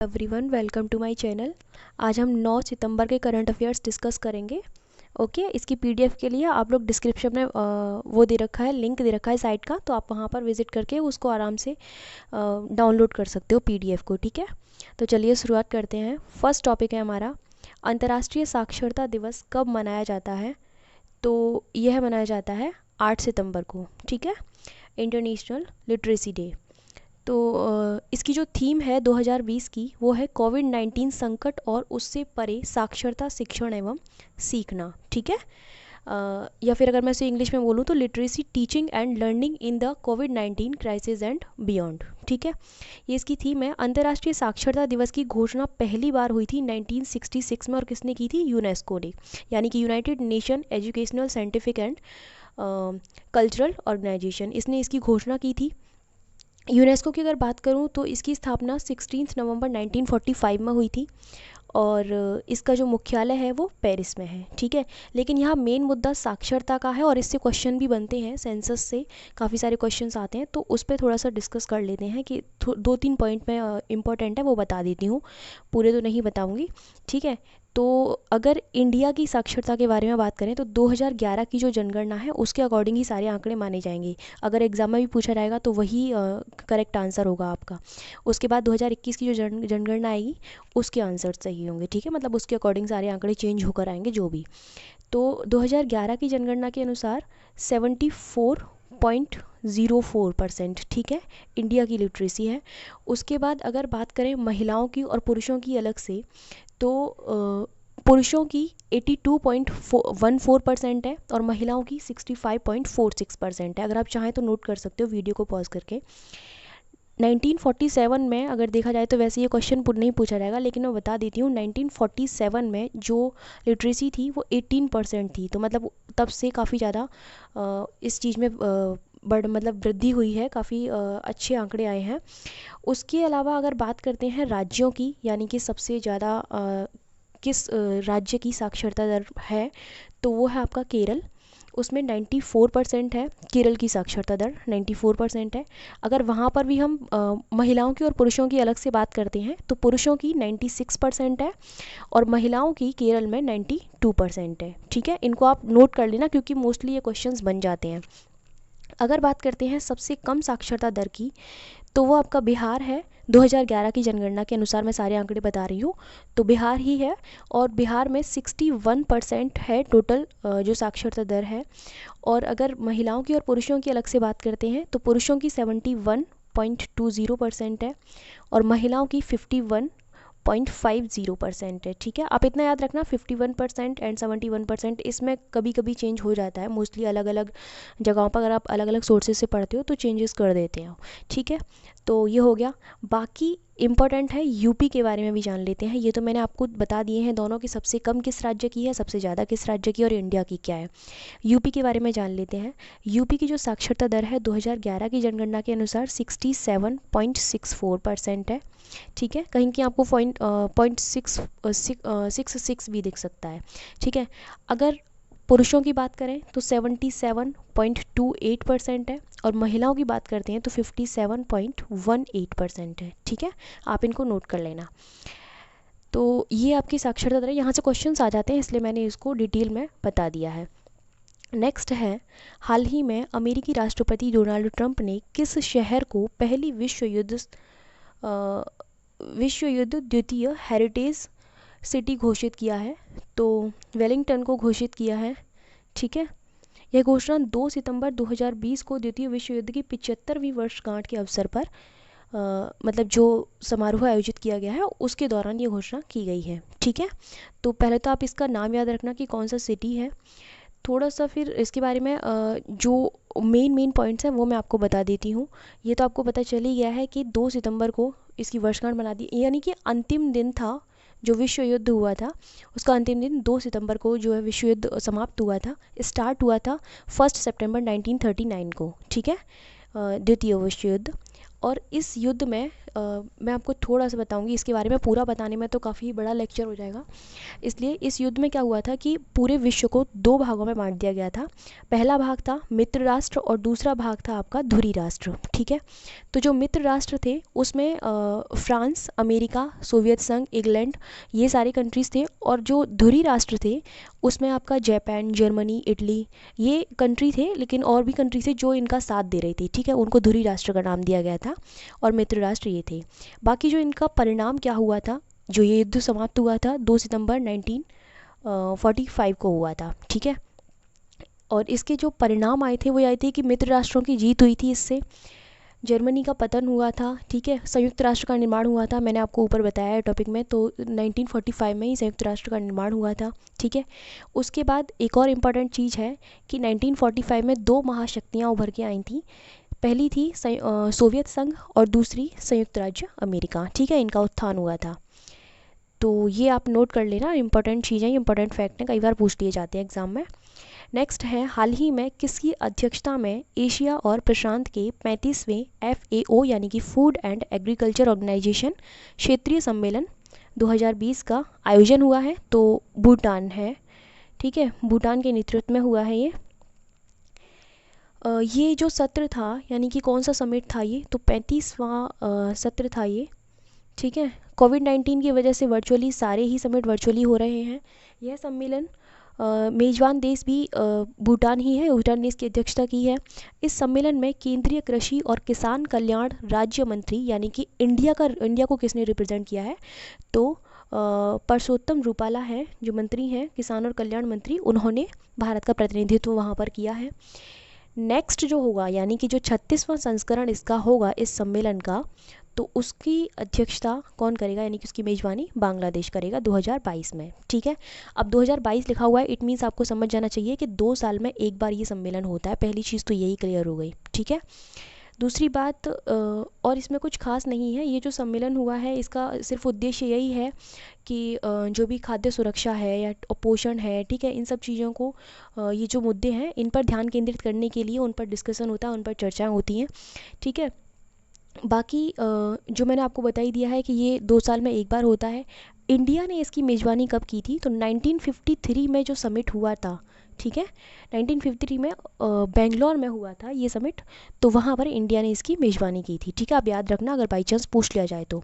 Everyone, welcome to my channel. आज हम 9 सितंबर के करंट अफेयर्स डिस्कस करेंगे। ओके, इसकी पीडीएफ के लिए आप लोग डिस्क्रिप्शन में वो दे रखा है, लिंक दे रखा है साइट का, तो आप वहाँ पर विजिट करके उसको आराम से डाउनलोड कर सकते हो पीडीएफ को। ठीक है, तो चलिए शुरुआत करते हैं। फर्स्ट टॉपिक है हमारा, अंतर्राष्ट्रीय साक्षरता दिवस कब मनाया जाता है? तो यह मनाया जाता है 8 सितंबर को। ठीक है, इंटरनेशनल लिटरेसी डे। तो इसकी जो थीम है 2020 की, वो है कोविड-19 संकट और उससे परे साक्षरता, शिक्षण एवं सीखना। ठीक है, या फिर अगर मैं इसे इंग्लिश में बोलूँ तो literacy teaching and learning in the covid crisis and beyond. ठीक है, ये इसकी थीम है। अंतर्राष्ट्रीय साक्षरता दिवस की घोषणा पहली बार हुई थी 1966 में, और किसने की थी? यूनेस्को ने, यानी कि United Nation Educational, Scientific and Cultural Organization, इसने इसकी घोषणा की थी। यूनेस्को की अगर बात करूं तो इसकी स्थापना 16 नवंबर 1945 में हुई थी, और इसका जो मुख्यालय है वो पेरिस में है। ठीक है, लेकिन यहाँ मेन मुद्दा साक्षरता का है, और इससे क्वेश्चन भी बनते हैं, सेंसस से काफ़ी सारे क्वेश्चंस आते हैं, तो उस पर थोड़ा सा डिस्कस कर लेते हैं कि 2-3 पॉइंट में इम्पॉर्टेंट है वो बता देती हूँ, पूरे तो नहीं बताऊँगी। ठीक है, तो अगर इंडिया की साक्षरता के बारे में बात करें तो 2011 की जो जनगणना है उसके अकॉर्डिंग ही सारे आंकड़े माने जाएंगे। अगर एग्जाम में भी पूछा जाएगा तो वही करेक्ट आंसर होगा आपका। उसके बाद 2021 की जो जनगणना आएगी उसके आंसर सही होंगे। ठीक है, मतलब उसके अकॉर्डिंग सारे आंकड़े चेंज होकर आएंगे जो भी। तो 2011 की जनगणना के अनुसार 74.04%, ठीक है, इंडिया की लिटरेसी है। उसके बाद अगर बात करें महिलाओं की और पुरुषों की अलग से, तो पुरुषों की 82.14% है और महिलाओं की 65.46% है। अगर आप चाहें तो नोट कर सकते हो वीडियो को पॉज करके। 1947 में अगर देखा जाए तो वैसे ये क्वेश्चन नहीं पूछा जाएगा, लेकिन मैं बता देती हूँ 1947 में जो लिटरेसी थी वो 18% थी। तो मतलब तब से काफ़ी ज़्यादा इस चीज़ में मतलब वृद्धि हुई है, काफ़ी अच्छे आंकड़े आए हैं। उसके अलावा अगर बात करते हैं राज्यों की, यानी कि सबसे ज़्यादा किस राज्य की साक्षरता दर है, तो वो है आपका केरल। उसमें 94% है केरल की साक्षरता दर, 94% है। अगर वहाँ पर भी हम महिलाओं की और पुरुषों की अलग से बात करते हैं तो पुरुषों की 96% है और महिलाओं की केरल में 92% है। ठीक है, इनको आप नोट कर लेना क्योंकि मोस्टली ये क्वेश्चंस बन जाते हैं। अगर बात करते हैं सबसे कम साक्षरता दर की, तो वो आपका बिहार है। 2011 की जनगणना के अनुसार मैं सारे आंकड़े बता रही हूँ, तो बिहार ही है, और बिहार में 61% है टोटल जो साक्षरता दर है। और अगर महिलाओं की और पुरुषों की अलग से बात करते हैं तो पुरुषों की 71.20% है और महिलाओं की 51.50% है। ठीक है, आप इतना याद रखना, 51% एंड 71%, इसमें कभी कभी चेंज हो जाता है, मोस्टली अलग अलग जगहों पर अगर आप अलग अलग सोर्सेज से पढ़ते हो तो चेंजेस कर देते हैं। ठीक है, तो ये हो गया। बाकी इम्पॉर्टेंट है यूपी के बारे में भी जान लेते हैं। ये तो मैंने आपको बता दिए हैं दोनों की, सबसे कम किस राज्य की है, सबसे ज़्यादा किस राज्य की, और इंडिया की क्या है। यूपी के बारे में जान लेते हैं। यूपी की जो साक्षरता दर है 2011 की जनगणना के अनुसार 67.64% है। ठीक है, कहीं की आपको पॉइंट सिक्स सिक्स भी दिख सकता है। ठीक है, अगर पुरुषों की बात करें तो 77.28% है और महिलाओं की बात करते हैं तो 57.18% है। ठीक है, आप इनको नोट कर लेना। तो ये आपकी साक्षरता दर है। यहाँ से क्वेश्चंस आ जाते हैं, इसलिए मैंने इसको डिटेल में बता दिया है। नेक्स्ट है, हाल ही में अमेरिकी राष्ट्रपति डोनाल्ड ट्रंप ने किस शहर को पहली विश्व युद्ध द्वितीय हेरिटेज सिटी घोषित किया है? तो वेलिंगटन को घोषित किया है। ठीक है, यह घोषणा 2 सितंबर 2020 को द्वितीय विश्व युद्ध की 75वीं वर्षगांठ के अवसर पर मतलब जो समारोह आयोजित किया गया है उसके दौरान ये घोषणा की गई है। ठीक है, तो पहले तो आप इसका नाम याद रखना कि कौन सा सिटी है। थोड़ा सा फिर इसके बारे में जो मेन पॉइंट्स हैं वो मैं आपको बता देती हूँ। ये तो आपको पता चल ही गया है कि 2 सितंबर को इसकी वर्षगांठ मना दी, यानी कि अंतिम दिन था जो विश्व युद्ध हुआ था, उसका अंतिम दिन 2 सितंबर को जो है विश्व युद्ध समाप्त हुआ था। स्टार्ट हुआ था 1 सितंबर 1939 को। ठीक है, द्वितीय विश्व युद्ध। और इस युद्ध में मैं आपको थोड़ा सा बताऊंगी इसके बारे में, पूरा बताने में तो काफ़ी बड़ा लेक्चर हो जाएगा। इसलिए इस युद्ध में क्या हुआ था कि पूरे विश्व को दो भागों में बांट दिया गया था। पहला भाग था मित्र राष्ट्र और दूसरा भाग था आपका धुरी राष्ट्र। ठीक है, तो जो मित्र राष्ट्र थे उसमें फ्रांस, अमेरिका, सोवियत संघ, इंग्लैंड, ये सारे कंट्रीज़ थे। और जो धुरी राष्ट्र थे उसमें आपका जापान, जर्मनी, इटली, ये कंट्री थे, लेकिन और भी कंट्री थे जो इनका साथ दे रही थी। ठीक है, उनको धुरी राष्ट्र का नाम दिया गया था और मित्र राष्ट्र ये थे। बाकी जो इनका परिणाम क्या हुआ था, जो ये युद्ध समाप्त हुआ था 2 सितंबर 1945 को हुआ था। ठीक है, और इसके जो परिणाम आए थे वो आए थे कि मित्र राष्ट्रों की जीत हुई थी, इससे जर्मनी का पतन हुआ था। ठीक है, संयुक्त राष्ट्र का निर्माण हुआ था, मैंने आपको ऊपर बताया है टॉपिक में, तो 1945 में ही संयुक्त राष्ट्र का निर्माण हुआ था। ठीक है, उसके बाद एक और इम्पॉर्टेंट चीज़ है कि 1945 में दो महाशक्तियाँ उभर के आई थी। पहली थी सोवियत संघ और दूसरी संयुक्त राज्य अमेरिका। ठीक है, इनका उत्थान हुआ था। तो ये आप नोट कर लेना, इंपॉर्टेंट चीज़ें, इंपॉर्टेंट फैक्ट हैं, कई बार पूछ लिए जाते हैं एग्जाम में। नेक्स्ट है, हाल ही में किसकी अध्यक्षता में एशिया और प्रशांत के 35वें FAO यानी कि फूड एंड एग्रीकल्चर ऑर्गेनाइजेशन क्षेत्रीय सम्मेलन 2020 का आयोजन हुआ है? तो भूटान है। ठीक है, भूटान के नेतृत्व में हुआ है ये। ये जो सत्र था, यानी कि कौन सा समिट था ये, तो 35वां सत्र था ये। ठीक है, कोविड-19 की वजह से वर्चुअली सारे ही समिट वर्चुअली हो रहे हैं। यह सम्मेलन मेजबान देश भी भूटान ही है, भूटान ने इसकी अध्यक्षता की है। इस सम्मेलन में केंद्रीय कृषि और किसान कल्याण राज्य मंत्री, यानी कि इंडिया को किसने रिप्रेजेंट किया है, तो परसोत्तम रूपाला है जो मंत्री हैं, किसान और कल्याण मंत्री, उन्होंने भारत का प्रतिनिधित्व वहाँ पर किया है। नेक्स्ट जो होगा, यानी कि जो 36वां संस्करण इसका होगा इस सम्मेलन का, तो उसकी अध्यक्षता कौन करेगा, यानी कि उसकी मेज़बानी बांग्लादेश करेगा 2022 में। ठीक है, अब 2022 लिखा हुआ है, इट मीन्स आपको समझ जाना चाहिए कि 2 साल में एक बार ये सम्मेलन होता है। पहली चीज़ तो यही क्लियर हो गई। ठीक है, दूसरी बात और इसमें कुछ खास नहीं है। ये जो सम्मेलन हुआ है इसका सिर्फ उद्देश्य यही है कि जो भी खाद्य सुरक्षा है या पोषण है, ठीक है, इन सब चीज़ों को, ये जो मुद्दे हैं इन पर ध्यान केंद्रित करने के लिए उन पर डिस्कशन होता है, उन पर चर्चाएँ होती हैं। ठीक है, बाकी जो मैंने आपको बता ही दिया है कि ये 2 साल में एक बार होता है। इंडिया ने इसकी मेज़बानी कब की थी, तो 1953 में जो समिट हुआ था। ठीक है, 1953 में बेंगलोर में हुआ था ये समिट, तो वहाँ पर इंडिया ने इसकी मेज़बानी की थी। ठीक है, आप याद रखना अगर बाई चांस पूछ लिया जाए तो।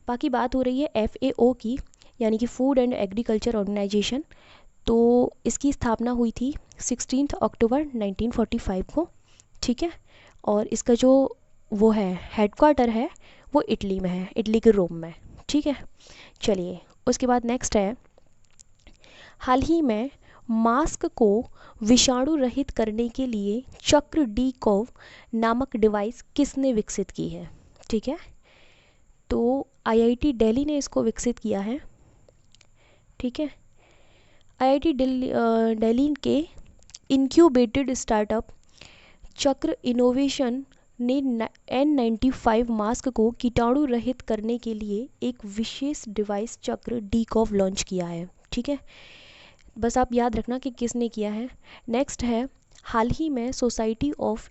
बाकी बात हो रही है FAO की, यानी कि फूड एंड एग्रीकल्चर ऑर्गेनाइजेशन। तो इसकी स्थापना हुई थी 16 अक्टूबर 1945 को। ठीक है, और इसका जो वो है हेडक्वार्टर है वो इटली में है, इटली के रोम में। ठीक है, चलिए उसके बाद नेक्स्ट है, हाल ही में मास्क को विषाणु रहित करने के लिए चक्र डी कोव नामक डिवाइस किसने विकसित की है? ठीक है, तो IIT दिल्ली ने इसको विकसित किया है। ठीक है, IIT दिल्ली के इंक्यूबेटेड स्टार्टअप चक्र इनोवेशन ने N95 मास्क को कीटाणु रहित करने के लिए एक विशेष डिवाइस चक्र डीकॉव लॉन्च किया है। ठीक है, बस आप याद रखना कि किसने किया है। नेक्स्ट है, हाल ही में society of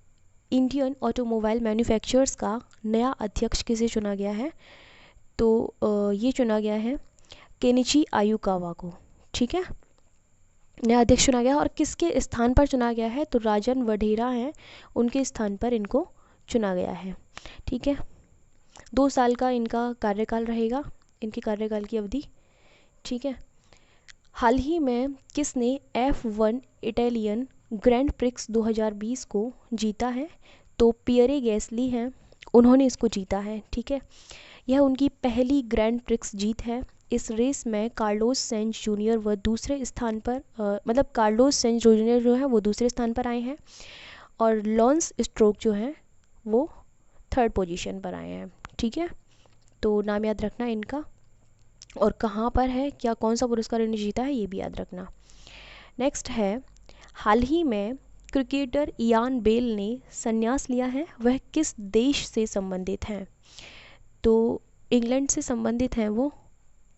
Indian automobile manufacturers का नया अध्यक्ष किसे चुना गया है, तो ये चुना गया है केनिची आयुकावा को। ठीक है, नया अध्यक्ष चुना गया और किसके स्थान पर चुना गया है, तो राजन वढेरा हैं, उनके स्थान पर इनको चुना गया है। ठीक है, 2 साल का इनका कार्यकाल रहेगा, इनके कार्यकाल की अवधि। ठीक है, हाल ही में किसने F1 इटालियन ग्रैंड प्रिक्स 2020 को जीता है, तो पियरे गैसली हैं, उन्होंने इसको जीता है। ठीक है, यह उनकी पहली ग्रैंड प्रिक्स जीत है। इस रेस में कार्लोस सेंज जूनियर व दूसरे स्थान पर मतलब कार्लोस सेंज जूनियर जो है वो दूसरे स्थान पर आए हैं और लॉन्स स्ट्रोक जो है वो 3rd पोजीशन पर आए हैं। ठीक है, तो नाम याद रखना इनका, और कहाँ पर है, क्या कौन सा पुरस्कार इन्होंने जीता है ये भी याद रखना। नेक्स्ट है, हाल ही में क्रिकेटर इयान बेल ने संन्यास लिया है, वह किस देश से संबंधित हैं, तो इंग्लैंड से संबंधित हैं वो।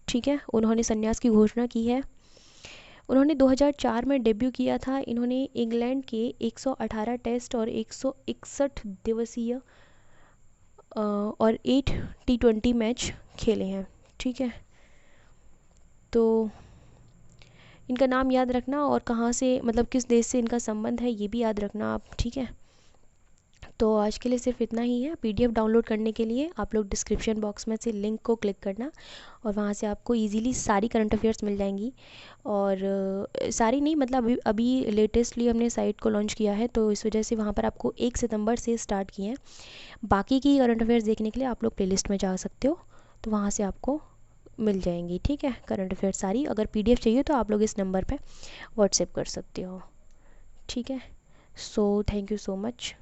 ठीक है, उन्होंने संन्यास की घोषणा की है। उन्होंने 2004 में डेब्यू किया था। इन्होंने इंग्लैंड के 118 टेस्ट और 161 दिवसीय और 8 T20 मैच खेले हैं, ठीक है। तो इनका नाम याद रखना और कहाँ से, मतलब किस देश से इनका संबंध है, ये भी याद रखना आप, ठीक है। तो आज के लिए सिर्फ इतना ही है। पीडीएफ डाउनलोड करने के लिए आप लोग डिस्क्रिप्शन बॉक्स में से लिंक को क्लिक करना और वहाँ से आपको इजीली सारी करंट अफेयर्स मिल जाएंगी। और सारी नहीं, मतलब अभी अभी लेटेस्टली हमने साइट को लॉन्च किया है, तो इस वजह से वहाँ पर आपको 1 सितंबर से स्टार्ट किए हैं। बाकी की करंट अफेयर्स देखने के लिए आप लोग प्लेलिस्ट में जा सकते हो, तो वहाँ से आपको मिल जाएंगी, ठीक है, करंट अफेयर्स सारी। अगर पीडीएफ चाहिए तो आप लोग इस नंबर पे व्हाट्सएप कर सकते हो, ठीक है। So thank you so much.